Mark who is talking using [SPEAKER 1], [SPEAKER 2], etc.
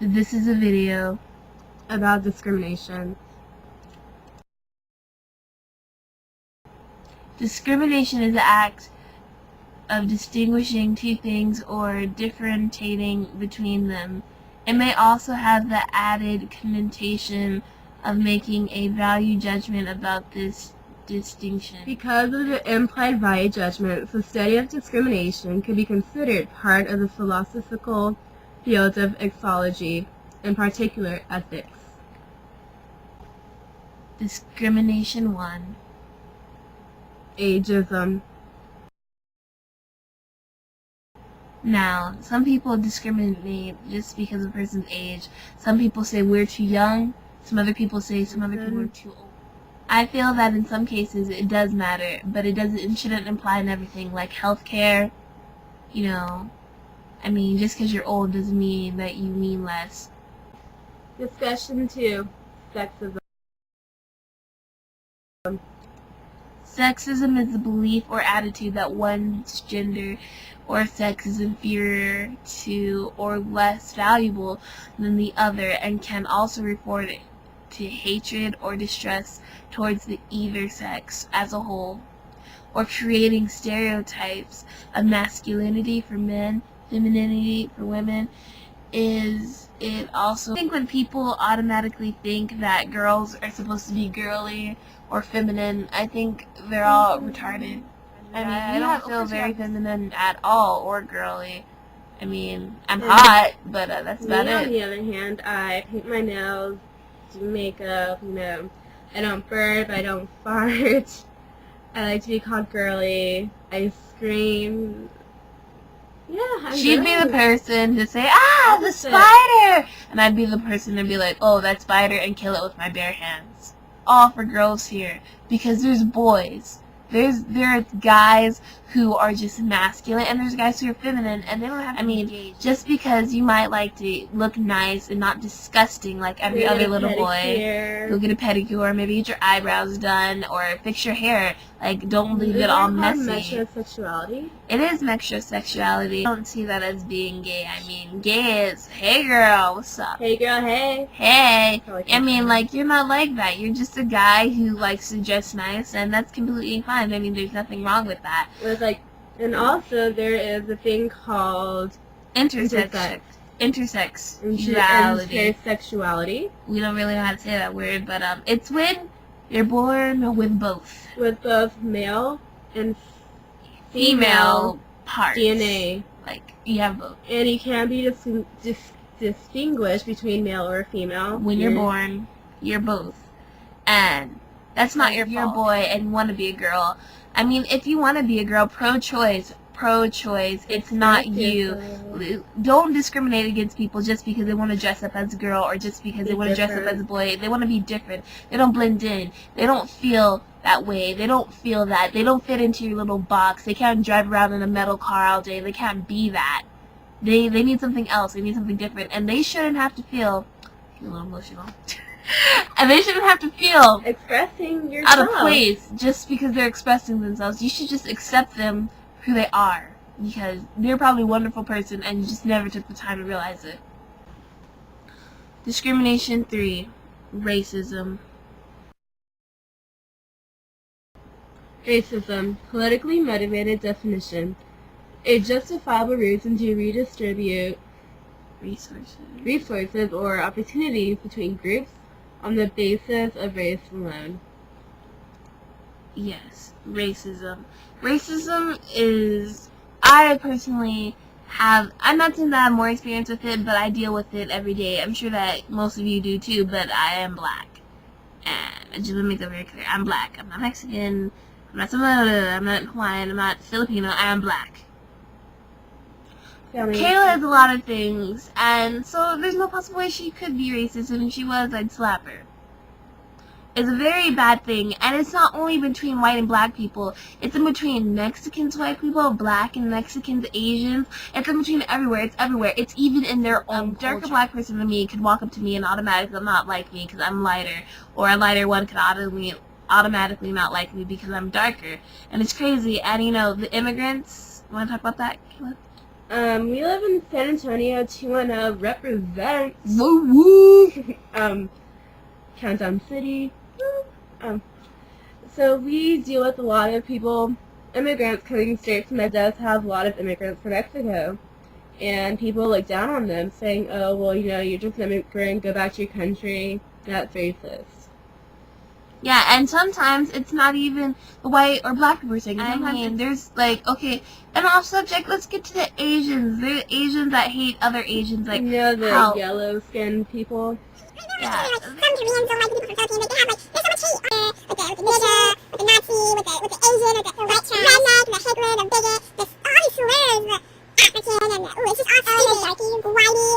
[SPEAKER 1] This is a video about discrimination. Discrimination is the act of distinguishing two things or differentiating between them. It may also have the added connotation of making a value judgment about this distinction. Because of the implied value judgment, the study of discrimination could be considered part of the philosophical field of exology, in particular ethics. Discrimination 1. Ageism. Now, some people discriminate just because of a person's age. Some people say we're too young. Some other people say some other people are too old. I feel that in some cases it does matter, but it shouldn't imply in everything, like healthcare. Just because you're old doesn't mean that you mean less. Discussion 2. Sexism. Sexism is the belief or attitude that one's gender or sex is inferior to or less valuable than the other, and can also refer to hatred or distrust towards the either sex as a whole, or creating stereotypes of masculinity for men, femininity for women. Is it also, I think when people automatically think that girls are supposed to be girly or feminine, I think they're all retarded. I don't feel very feminine at all or girly. I'm hot, but that's about it. On the other hand, I paint my nails, do makeup, I don't burp, I don't fart. I like to be called girly. I scream. Yeah, she'd be the person to say, the spider! And I'd be the person to be like, oh, that spider, and kill it with my bare hands. All for girls here. Because there's boys. There are guys who are just masculine, and there's guys who are feminine, and they don't have to just because you might like to look nice and not disgusting like every other little boy, go get a pedicure, maybe get your eyebrows done, or fix your hair. Don't leave it all messy. Metrosexuality? It is metrosexuality. I don't see that as being gay. Gay is, hey girl, what's up? Hey girl, hey. Hey. You're not like that. You're just a guy who likes to dress nice, and that's completely fine. There's nothing wrong with that. And also there is a thing called intersexuality. Intersexuality. We don't really know how to say that word, but it's when you're born with both. With both male and female parts. DNA. You have both. And you can be distinguished between male or female. When you're born, you're both. And that's not your fault. You're a boy and you want to be a girl. If you want to be a girl, pro-choice. It's not you. Don't discriminate against people just because they want to dress up as a girl or just because they want to dress up as a boy. They want to be different. They don't blend in. They don't feel that way. They don't feel that. They don't fit into your little box. They can't drive around in a metal car all day. They can't be that. They need something else. They need something different. And they shouldn't have to feel a little emotional. And they shouldn't have to feel expressing yourself out of place just because they're expressing themselves. You should just accept them who they are, because they're probably a wonderful person and you just never took the time to realize it. Discrimination 3. Racism. Racism. Politically motivated definition. A justifiable reason to redistribute resources or opportunities between groups on the basis of race alone. Yes, racism. Racism is, I personally have, I'm not saying that I have more experience with it, but I deal with it every day. I'm sure that most of you do too, but I am black. And I just want to make that very clear. I'm black. I'm not Mexican. I'm not Samoan. I'm not Hawaiian. I'm not Filipino. I am black. Kayla is a lot of things, and so there's no possible way she could be racist, and if she was, I'd slap her. It's a very bad thing, and it's not only between white and black people, it's in between Mexicans, white people, black and Mexicans, Asians, it's in between everywhere, it's everywhere, it's even in their own culture. Darker black person than me could walk up to me and automatically not like me because I'm lighter, or a lighter one could automatically not like me because I'm darker, and it's crazy. And the immigrants, you want to talk about that, Kayla?
[SPEAKER 2] We live in San Antonio, 210 represents.
[SPEAKER 1] Woo woo!
[SPEAKER 2] Countdown City. So we deal with a lot of people, immigrants coming straight from Mexico. Does have a lot of immigrants from Mexico. And people look down on them, saying, oh, well, you're just an immigrant, go back to your country. That's racist.
[SPEAKER 1] Yeah, and sometimes it's not even the white or black people saying it. Sometimes there's, like, okay, and off subject, let's get to the Asians. There are Asians that hate other Asians, like,
[SPEAKER 2] the yellow-skinned people.
[SPEAKER 1] Yeah.
[SPEAKER 3] Some Koreans don't like people from Philippines. They have, like, there's so much hate